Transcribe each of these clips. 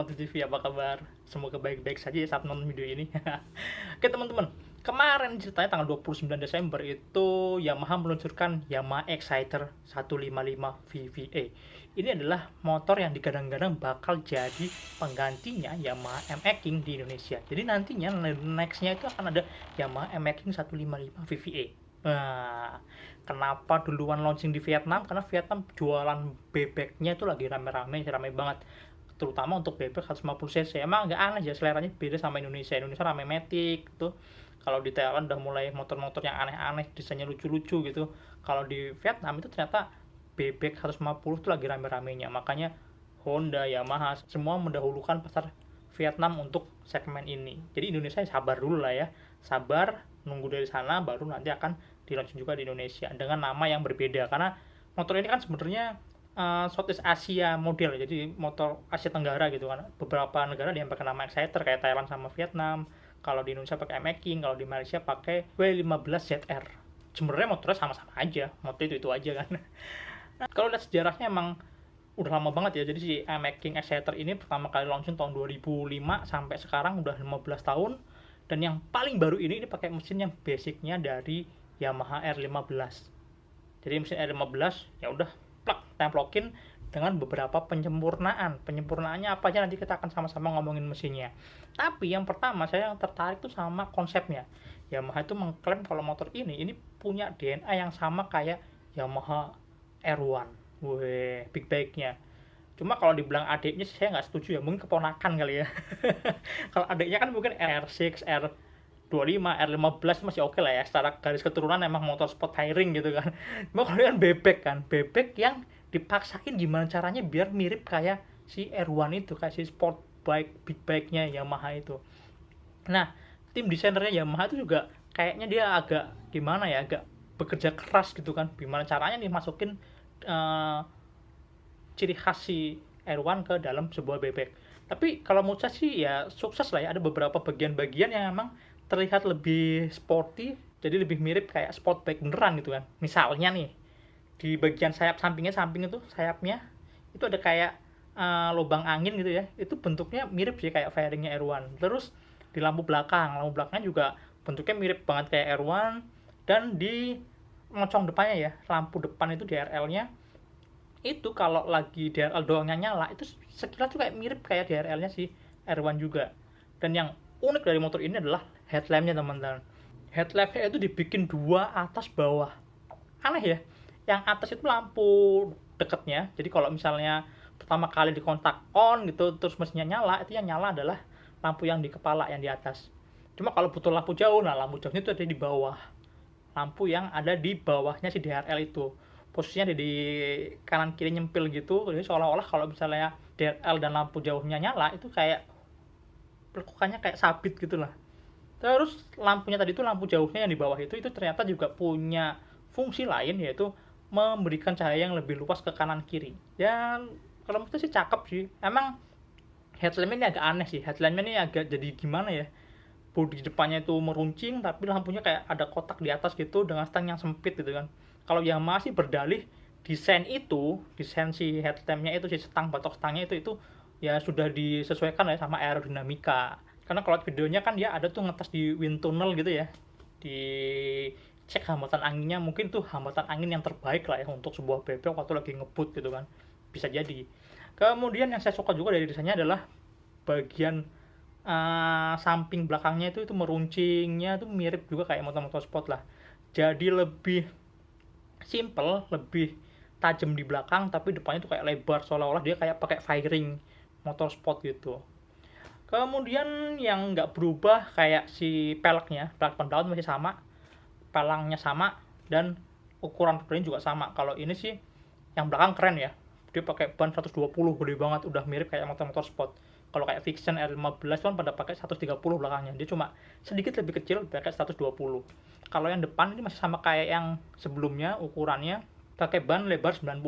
Sobat TV, apa kabar? Semoga baik-baik saja ya saat nonton video ini. Oke teman-teman, kemarin ceritanya tanggal 29 Desember itu Yamaha meluncurkan Yamaha Exciter 155 VVA. Ini adalah motor yang digadang-gadang bakal jadi penggantinya Yamaha MX King di Indonesia. Jadi nantinya nextnya itu akan ada Yamaha MX King 155 VVA. Nah, kenapa duluan launching di Vietnam? Karena Vietnam jualan bebeknya itu lagi rame banget, terutama untuk bebek 150 cc. Emang agak aneh ya, seleranya beda sama Indonesia. Indonesia rame Matic tuh. Kalau di Thailand udah mulai motor-motor yang aneh-aneh, desainnya lucu-lucu gitu. Kalau di Vietnam itu ternyata bebek 150 tuh lagi rame-ramenya. Makanya Honda, Yamaha semua mendahulukan pasar Vietnam untuk segmen ini. Jadi Indonesia sabar dulu lah ya. Sabar nunggu dari sana, baru nanti akan di-launch juga di Indonesia dengan nama yang berbeda. Karena motor ini kan sebenarnya Southeast Asia model, jadi motor Asia Tenggara gitu kan. Beberapa negara yang pakai nama Exciter kayak Thailand sama Vietnam. Kalau di Indonesia pakai MX King, kalau di Malaysia pakai W15ZR. Sebenarnya motornya sama-sama aja, motor itu aja kan. Nah, kalau lihat sejarahnya emang udah lama banget ya. Jadi si MX King Exciter ini pertama kali launching tahun 2005 sampai sekarang udah 15 tahun. Dan yang paling baru ini pakai mesin yang basicnya dari Yamaha R15. Jadi mesin R15 ya udah plug templokin dengan beberapa penyempurnaannya apa aja nanti kita akan sama-sama ngomongin mesinnya. Tapi yang pertama saya yang tertarik tuh sama konsepnya. Yamaha itu mengklaim kalau motor ini punya DNA yang sama kayak Yamaha R1. Wih, big bike-nya. Cuma kalau dibilang adiknya saya nggak setuju ya, mungkin keponakan kali ya. Kalau adiknya kan mungkin R6, R25, R15 masih oke lah ya, secara garis keturunan emang motor sport touring gitu kan. Cuma kalau kan bebek yang dipaksain gimana caranya biar mirip kayak si R1 itu, kayak si sport bike, big bike-nya Yamaha itu. Nah, tim desainernya Yamaha itu juga kayaknya dia agak gimana ya, agak bekerja keras gitu kan, gimana caranya nih masukin ciri khas si R1 ke dalam sebuah bebek. Tapi kalau menurut saya sih ya sukses lah ya, ada beberapa bagian-bagian yang emang terlihat lebih sporty, jadi lebih mirip kayak sport bike beneran gitu kan. Misalnya nih, di bagian samping itu sayapnya itu ada kayak lubang angin gitu ya, itu bentuknya mirip sih kayak fairingnya R1. Terus di lampu belakangnya juga bentuknya mirip banget kayak R1. Dan di moncong depannya ya, lampu depan itu DRL-nya itu kalau lagi DRL doangnya nyala itu sekilas tuh kayak mirip kayak DRL-nya si R1 juga. Dan yang unik dari motor ini adalah headlampnya teman-teman. Headlampnya itu dibikin dua atas bawah. Aneh ya, yang atas itu lampu deketnya, jadi kalau misalnya pertama kali di kontak on gitu terus mesinnya nyala, itu yang nyala adalah lampu yang di kepala yang di atas. Cuma kalau butuh lampu jauh, nah lampu jauhnya itu ada di bawah, lampu yang ada di bawahnya si DRL itu posisinya di kanan kiri nyempil gitu. Jadi seolah-olah kalau misalnya DRL dan lampu jauhnya nyala itu kayak lekukannya kayak sabit gitu lah. Terus lampunya tadi itu, lampu jauhnya yang di bawah itu ternyata juga punya fungsi lain, yaitu memberikan cahaya yang lebih luas ke kanan kiri. Dan kalau menurut sih cakep sih. Emang headlamp ini agak aneh sih. Headlampnya ini agak jadi gimana ya, bodi depannya itu meruncing tapi lampunya kayak ada kotak di atas gitu dengan stang yang sempit gitu kan. Kalau Yamaha sih berdalih desain si headlampnya itu, si stang batok stangnya itu ya sudah disesuaikan ya sama aerodinamika. Karena kalau videonya kan dia ada tuh ngetes di wind tunnel gitu ya, di cek hambatan anginnya, mungkin tuh hambatan angin yang terbaik lah ya untuk sebuah bebek waktu lagi ngebut gitu kan, bisa jadi. Kemudian yang saya suka juga dari desainnya adalah bagian samping belakangnya itu meruncingnya tuh mirip juga kayak motor-motor sport lah. Jadi lebih simple, lebih tajam di belakang, tapi depannya tuh kayak lebar, seolah-olah dia kayak pakai fairing motor sport gitu. Kemudian yang nggak berubah kayak si pelek depan belakang masih sama, pelangnya sama, dan ukuran rodanya juga sama. Kalau ini sih yang belakang keren ya, dia pakai ban 120, gede banget, udah mirip kayak motor-motor sport. Kalau kayak Vixion R15 kan pada pakai 130 belakangnya, dia cuma sedikit lebih kecil pakai 120. Kalau yang depan ini masih sama kayak yang sebelumnya, ukurannya pakai ban lebar 90.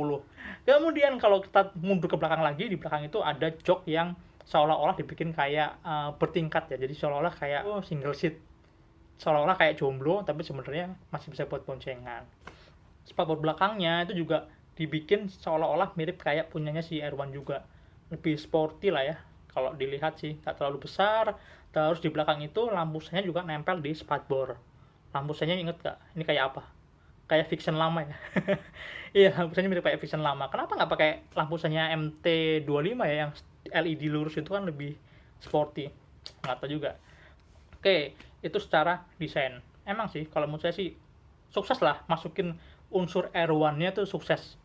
Kemudian kalau kita mundur ke belakang lagi, di belakang itu ada jok yang seolah-olah dibikin kayak bertingkat ya, jadi seolah-olah kayak single seat, seolah-olah kayak jomblo tapi sebenarnya masih bisa buat boncengan. Spakbor belakangnya itu juga dibikin seolah-olah mirip kayak punyanya si R1 juga, lebih sporty lah ya. kalau dilihat sih nggak terlalu besar. Terus di belakang itu lampu senya juga nempel di spakbor. Lampu senya inget gak ini kayak apa? Kayak Vision lama ya. Iya, lampu senya mirip kayak Vision lama. Kenapa nggak pakai lampu senya MT25 ya, yang LED lurus itu kan lebih sporty? Nggak tahu juga. Oke, itu secara desain. Emang sih kalau menurut saya sih sukses lah, masukin unsur R1-nya tuh sukses.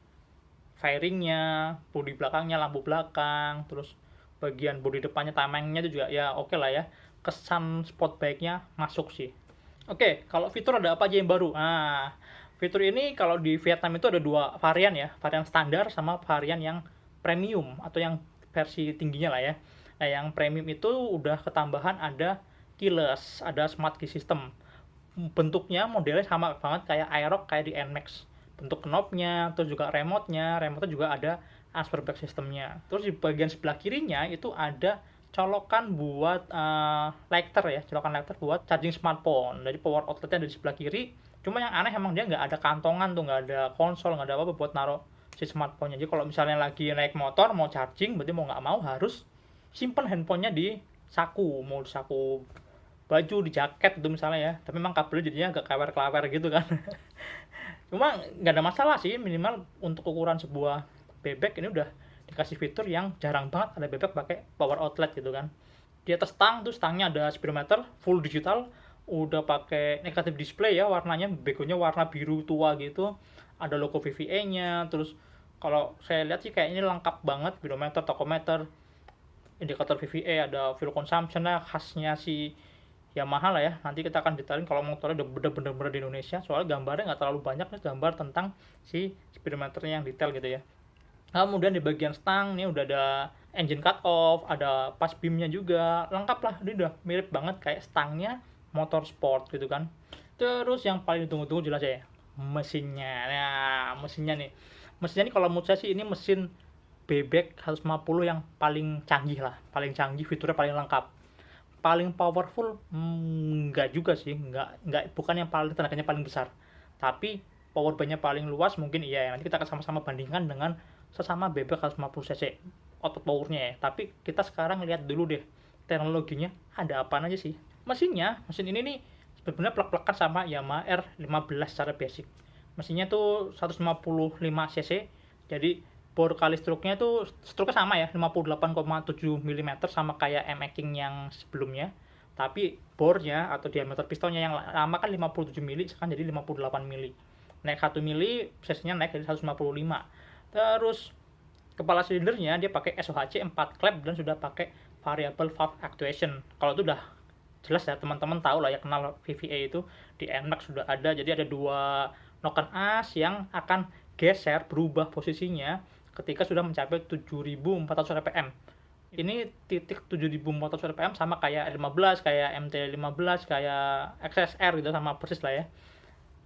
Fairingnya, bodi belakangnya, lampu belakang, terus bagian bodi depannya, tamengnya itu juga ya oke lah ya. Kesan sport bike-nya masuk sih. Oke, kalau fitur ada apa aja yang baru? Nah, fitur ini kalau di Vietnam itu ada dua varian ya, varian standar sama varian yang premium atau yang versi tingginya lah ya. Nah, yang premium itu udah ketambahan ada keyless, ada smart key system. Bentuknya modelnya sama banget kayak Aerox, kayak di NMAX. Bentuk knobnya, terus juga remote-nya juga ada transfer back systemnya. Terus di bagian sebelah kirinya itu ada colokan buat lighter ya, colokan lighter buat charging smartphone. Jadi power outletnya ada di sebelah kiri. Cuma yang aneh emang dia nggak ada kantongan tuh, nggak ada konsol, nggak ada apa-apa buat naruh si smartphone-nya. Jadi kalau misalnya lagi naik motor mau charging, berarti mau nggak mau harus simpen handphonenya di saku, mau di saku baju, di jaket itu misalnya ya. Tapi memang kabelnya jadinya agak kewer-kewer gitu kan. Cuma nggak ada masalah sih, minimal untuk ukuran sebuah bebek ini udah dikasih fitur yang jarang banget ada bebek pakai power outlet gitu kan. Di atas stang tuh, stangnya ada speedometer full digital, udah pakai negatif display ya, warnanya begonya warna biru tua gitu, ada logo VVA-nya. Terus kalau saya lihat sih kayak ini lengkap banget, speedometer, tachometer, indikator VVA, ada fuel consumption lah khasnya si Yamaha lah ya. Nanti kita akan detailin kalau motornya udah bener-bener di Indonesia, soalnya gambarnya nggak terlalu banyak nih, gambar tentang si speedometernya yang detail gitu ya. Kemudian di bagian stang nih udah ada engine cut off, ada pas beamnya juga, lengkap lah. Ini udah mirip banget kayak stangnya motor sport gitu kan. Terus yang paling ditunggu-tunggu jelas ya, mesinnya. Nah, mesinnya nih kalau menurut saya sih ini mesin bebek 150 yang paling canggih lah, paling canggih, fiturnya paling lengkap. Paling powerful enggak juga sih, enggak, bukan yang paling tenaganya paling besar, tapi power bank-nya paling luas mungkin iya ya. Nanti kita akan sama-sama bandingkan dengan sesama bebek 150 cc output powernya ya. Tapi kita sekarang lihat dulu deh teknologinya ada apa aja sih. Mesin ini nih sebenarnya plek-plekan sama Yamaha R15 secara basic. Mesinnya tuh 155 cc, jadi bore kali stroke-nya tuh stroke-nya sama ya, 58,7 mm sama kayak M-King yang sebelumnya. Tapi bore-nya atau diameter pistonnya yang lama kan 57 mm, sekarang jadi 58 mm. Naik 1 mm, cc-nya naik jadi 155. Terus kepala silindernya dia pakai SOHC 4 klep dan sudah pakai variable valve actuation. Kalau itu udah jelas ya, teman-teman tahu lah ya, kenal VVA itu di NMAX sudah ada. Jadi ada dua noken as yang akan geser, berubah posisinya ketika sudah mencapai 7.400 rpm. Ini titik 7.400 rpm sama kayak R15, kayak MT15, kayak XSR gitu, sama persis lah ya.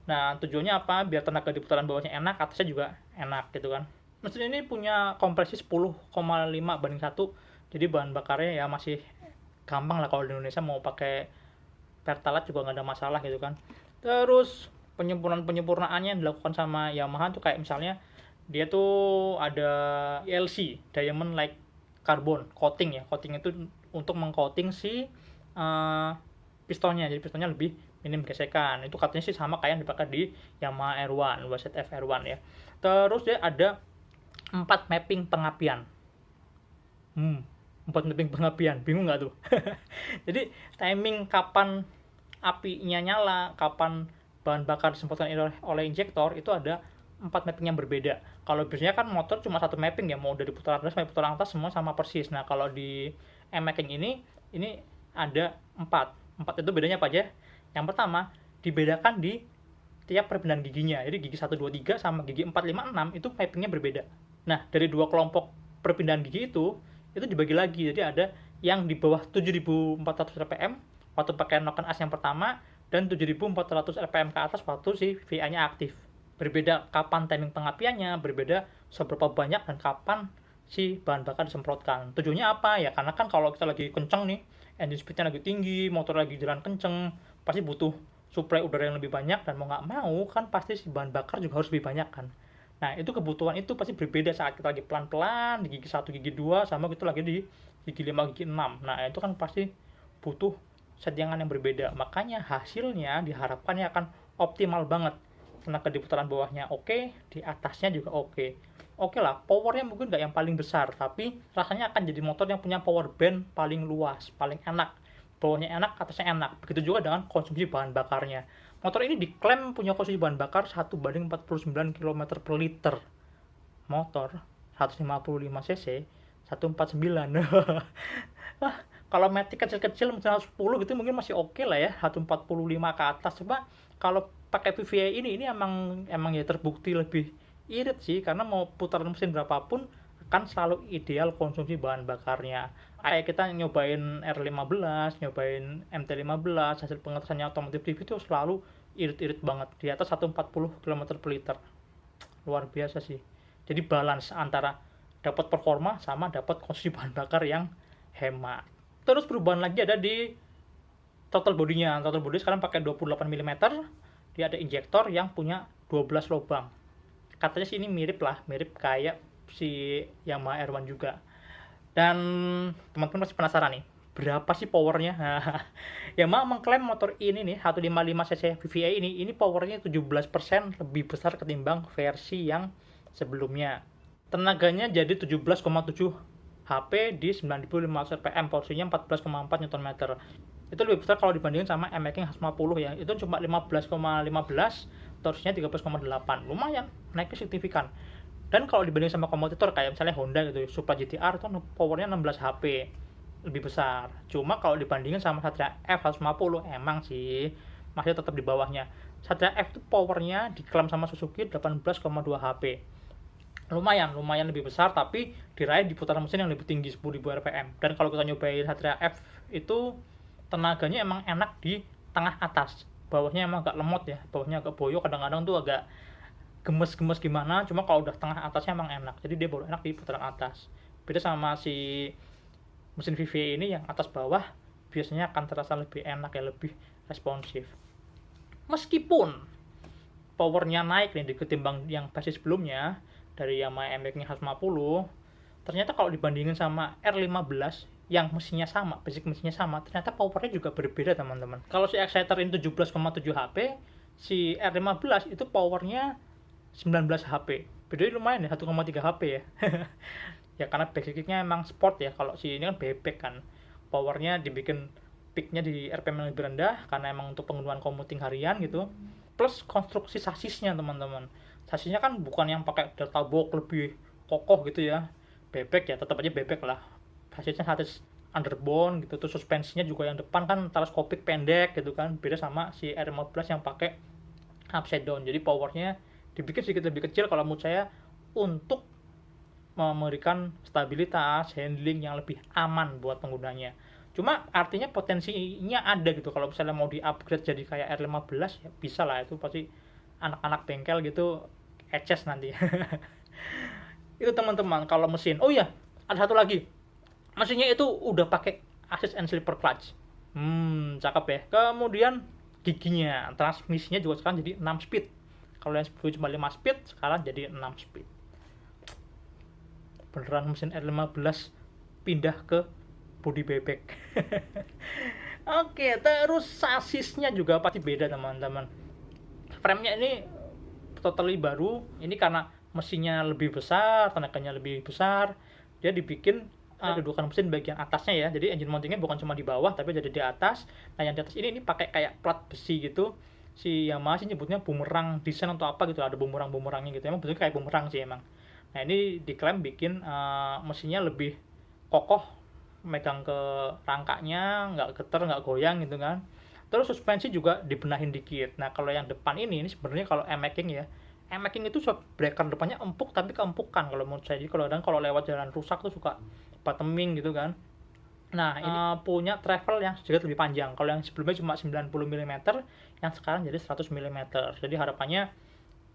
Nah, tujuannya apa? Biar tenaga di putaran bawahnya enak, atasnya juga enak gitu kan. Mesin ini punya kompresi 10,5:1, jadi bahan bakarnya ya masih gampang lah kalau di Indonesia mau pakai Pertalite juga nggak ada masalah gitu kan. Terus penyempurnaannya yang dilakukan sama Yamaha tuh kayak misalnya dia tuh ada ELC, Diamond Like Carbon coating ya. Coating itu untuk mengcoating si pistonnya, jadi pistonnya lebih minim gesekan. Itu katanya sih sama kayak yang dipakai di Yamaha R1, WZF R1 ya. Terus dia ada 4 mapping pengapian. 4 mapping pengapian, bingung nggak tuh? Jadi timing kapan apinya nyala, kapan bahan bakar disemprotkan oleh injektor, itu ada 4 mapping yang berbeda. Kalau biasanya kan motor cuma satu mapping ya, mau dari putaran atas sampai putaran atas semua sama persis. Nah, kalau di M-Making ini ada 4 itu bedanya apa aja? Yang pertama, dibedakan di tiap perpindahan giginya. Jadi gigi 1, 2, 3 sama gigi 4, 5, 6 itu mappingnya berbeda. Nah, dari dua kelompok perpindahan gigi itu dibagi lagi. Jadi ada yang di bawah 7.400 rpm waktu pakai noken as yang pertama, dan 7.400 rpm ke atas waktu si VA-nya aktif. Berbeda kapan timing pengapiannya, berbeda seberapa banyak dan kapan si bahan bakar disemprotkan. Tujuannya apa ya? Karena kan kalau kita lagi kenceng nih, engine speed-nya lagi tinggi, motor lagi jalan kenceng, pasti butuh suplai udara yang lebih banyak, dan mau nggak mau kan pasti si bahan bakar juga harus lebih banyak kan. Nah, itu kebutuhan itu pasti berbeda saat kita lagi pelan-pelan di gigi 1, gigi 2, sama kita lagi di gigi 5, gigi 6. Nah, itu kan pasti butuh settingan yang berbeda. Makanya hasilnya diharapkannya akan optimal banget. Tenaga di putaran bawahnya oke, di atasnya juga oke. Oke lah, powernya mungkin nggak yang paling besar, tapi rasanya akan jadi motor yang punya power band paling luas, paling enak. Bawahnya enak, atasnya enak. Begitu juga dengan konsumsi bahan bakarnya. Motor ini diklaim punya konsumsi bahan bakar 1:49 km per liter. Motor 155 cc 149. Wah, kalau Matic kecil-kecil misalnya 10 gitu mungkin masih oke lah ya, 145 ke atas. Coba kalau pakai VVA ini emang ya terbukti lebih irit sih, karena mau putaran mesin berapapun akan selalu ideal konsumsi bahan bakarnya. Kayak kita nyobain R15, nyobain MT15, hasil pengetesannya otomotif TV itu selalu irit-irit banget, di atas 140 km per liter. Luar biasa sih. Jadi balance antara dapat performa sama dapat konsumsi bahan bakar yang hemat. Terus perubahan lagi ada di total bodinya. Total body sekarang pakai 28 mm. Dia ada injektor yang punya 12 lubang. Katanya sih ini mirip kayak si Yamaha R1 juga. Dan teman-teman masih penasaran nih, berapa sih powernya? Yamaha mengklaim motor ini nih, 155cc VVA ini powernya 17% lebih besar ketimbang versi yang sebelumnya. Tenaganya jadi 17,7 HP di 9.500 rpm, torsinya 14,4 Nm. Itu lebih besar kalau dibandingin sama M-Making H50 ya. Itu cuma 15,15, torsinya 13,8. Lumayan, naiknya signifikan. Dan kalau dibanding sama kompetitor kayak misalnya Honda gitu, Supra GTR itu powernya 16 HP, lebih besar. Cuma kalau dibandingin sama Satria F150 emang sih masih tetap di bawahnya. Satria F itu powernya diklaim sama Suzuki 18,2 HP. Lumayan lebih besar, tapi diraih di putaran mesin yang lebih tinggi 10.000 rpm. Dan kalau kita nyobain Satria F itu tenaganya emang enak di tengah atas. Bawahnya emang agak lemot ya, bawahnya agak boyo, kadang-kadang tuh agak gemes-gemes gimana, cuma kalau udah tengah atasnya emang enak, jadi dia baru enak di putaran atas. Beda sama si mesin VVA ini yang atas bawah biasanya akan terasa lebih enak ya, lebih responsif. Meskipun powernya naik nih ketimbang yang versi sebelumnya dari Yamaha M-Making H50, ternyata kalau dibandingin sama R15 yang mesinnya sama, basic mesinnya sama, ternyata powernya juga berbeda teman-teman. Kalau si Exciter ini 17,7 HP, si R15 itu powernya 19 HP. Bedanya lumayan ya, 1,3 HP ya. Ya karena basicnya emang sport ya. Kalau si ini kan bebek kan. Powernya dibikin peaknya di RPM yang lebih rendah karena emang untuk penggunaan commuting harian gitu. Plus konstruksi sasisnya teman-teman. Sasisnya kan bukan yang pakai delta box lebih kokoh gitu ya. Bebek ya, tetap aja bebek lah. Sasisnya sasis underbone gitu. Terus suspensinya juga yang depan kan teleskopik pendek gitu kan. Beda sama si R15 yang pakai upside down. Jadi powernya dibikin sedikit lebih kecil kalau menurut saya untuk memberikan stabilitas, handling yang lebih aman buat penggunanya. Cuma artinya potensinya ada gitu, kalau misalnya mau di-upgrade jadi kayak R15 ya bisa lah, itu pasti anak-anak bengkel gitu eces nanti. Itu teman-teman kalau mesin. Oh iya, ada satu lagi. Mesinnya itu udah pakai assist and slipper clutch. Cakep ya. Kemudian giginya, transmisinya juga sekarang jadi 6 speed. Kalau yang sebelumnya cuma 5 speed, sekarang jadi 6 speed. Beneran mesin R15 pindah ke bodi bebek. Oke, terus sasisnya juga pasti beda teman-teman. Frame-nya ini totally baru. Ini karena mesinnya lebih besar, tenaganya lebih besar. Dia dibikin dudukan mesin bagian atasnya ya. Jadi engine mountingnya bukan cuma di bawah, tapi jadi di atas. Nah yang di atas ini pakai kayak plat besi gitu. Si Yamaha sih nyebutnya bumerang desain atau apa gitu, ada bumerang-bumerangnya gitu. Emang bentuknya kayak bumerang sih emang. Nah ini diklaim bikin mesinnya lebih kokoh, megang ke rangkanya nggak geter, nggak goyang gitu kan. Terus suspensi juga dibenahin dikit. Nah kalau yang depan ini sebenarnya kalau M-Making ya, M-Making itu breaker depannya empuk tapi keempukan kalau menurut saya. Jadi kalau lewat jalan rusak tuh suka bottoming gitu kan. Nah, ini punya travel yang sedikit lebih panjang. Kalau yang sebelumnya cuma 90 mm, yang sekarang jadi 100 mm. Jadi harapannya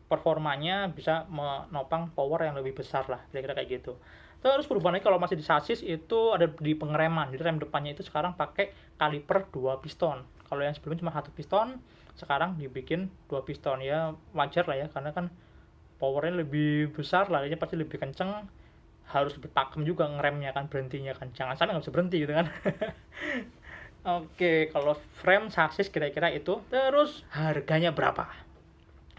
performanya bisa menopang power yang lebih besar lah, kira-kira kayak gitu. Terus perubahannya kalau masih di sasis itu ada di pengereman. Jadi rem depannya itu sekarang pakai kaliper 2 piston. Kalau yang sebelumnya cuma 1 piston, sekarang dibikin 2 piston. Ya wajar lah ya, karena kan powernya lebih besar, larinya pasti lebih kenceng, harus lebih pakem juga ngeremnya kan, berhentinya kan, jangan sampai nggak bisa berhenti gitu kan. Oke, kalau frame sasis kira-kira itu. Terus harganya berapa?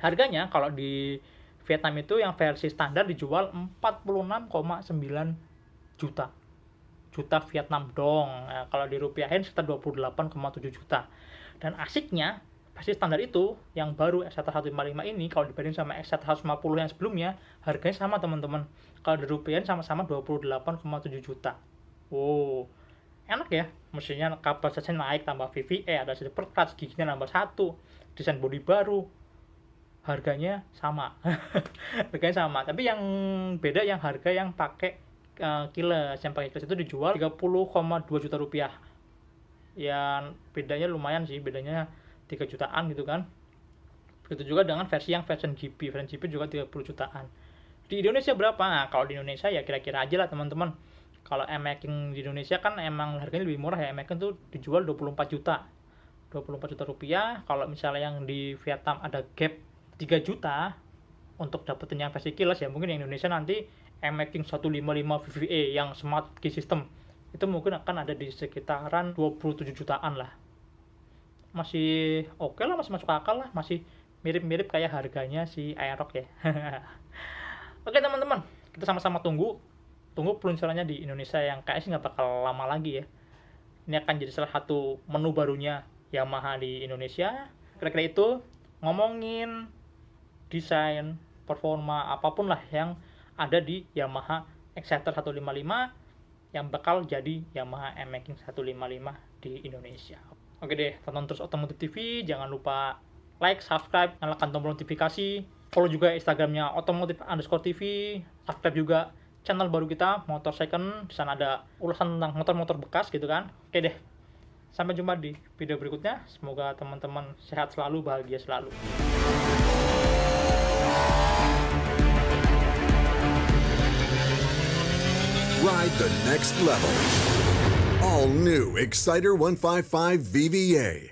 Harganya kalau di Vietnam itu yang versi standar dijual 46,9 juta. Juta Vietnam dong. Nah, kalau dirupiahin sekitar 28,7 juta. Dan asiknya versi standar itu yang baru X155 ini kalau dibanding sama X150 yang sebelumnya harganya sama teman-teman. Kalau dirupiahin sama-sama 28,7 juta. Wow, enak ya, mesinnya kapasitasnya naik, tambah VVA, ada super clutch, giginya nambah satu, desain bodi baru, harganya sama. Harganya sama, tapi yang beda yang harga yang pakai keyless. Yang pakai keyless itu dijual 30,2 juta rupiah. Ya bedanya lumayan sih, bedanya 3 jutaan gitu kan. Begitu juga dengan versi yang version GP juga 30 jutaan. Di Indonesia berapa? Nah, kalau di Indonesia ya kira-kira aja lah teman-teman. Kalau M-Making di Indonesia kan emang harganya lebih murah ya. M-Making tuh dijual 24 juta. 24 juta rupiah. Kalau misalnya yang di Vietnam ada gap 3 juta untuk dapetin yang versi keyless ya, mungkin yang Indonesia nanti M-Making 155 VVA yang smart key system itu mungkin akan ada di sekitaran 27 jutaan lah. Masih oke lah, masih masuk akal lah, masih mirip-mirip kayak harganya si Aerox ya. Oke teman-teman, kita sama-sama tunggu peluncurannya di Indonesia yang kayaknya sih nggak bakal lama lagi ya. Ini akan jadi salah satu menu barunya Yamaha di Indonesia. Kira-kira itu, ngomongin desain, performa, apapun lah yang ada di Yamaha Exciter 155 yang bakal jadi Yamaha M-Making 155 di Indonesia. Oke deh, tonton terus Otomotif TV, jangan lupa like, subscribe, nyalakan tombol notifikasi, follow juga Instagramnya Otomotif_TV, subscribe juga channel baru kita Motor Second, di sana ada ulasan tentang motor-motor bekas gitu kan. Oke deh, sampai jumpa di video berikutnya. Semoga teman-teman sehat selalu, bahagia selalu. Ride the next level. All new Exciter 155 VVA.